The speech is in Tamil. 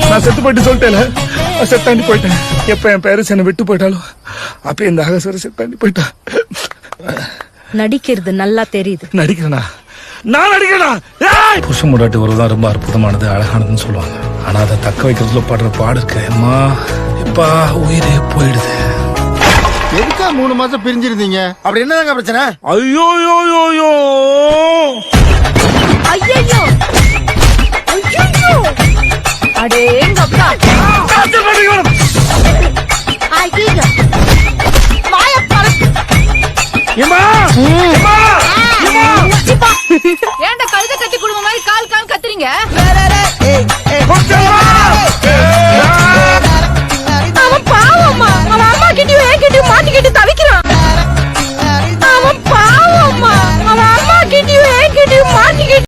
நான் செத்து போயிட்டு சொல்லிட்டேன், செத்தாண்டி போயிட்டேன். எப்ப என் பேரண்ட்ஸ் என்ன விட்டு போயிட்டாலும் அப்ப இந்த அகசர செத்தாண்டி போயிட்டா. நடிக்கிறது நல்லா தெரியுது. நடிக்கிறேனா? நான் நடிக்கிறேனா? புருஷ முடாட்டி உறவுதான் ரொம்ப அற்புதமானது, அழகானதுன்னு சொல்லுவாங்க. ஆனா அதை தக்க வைக்கிறதுல படுற பாடு இருக்கு அம்மா. இப்பா உயிரே போயிடுது. எதுக்கா 3 மாசம் பிரிஞ்சிருந்தீங்க? அப்படி என்னதாங்க பிரச்சனை? ஐயோ யோ யோ யோ ஐயோ ஐயோ அடேங்கப்பா. ஏன்டா கழுத கட்டி குடும்ப மாதிரி கால் கால் கத்துறீங்க?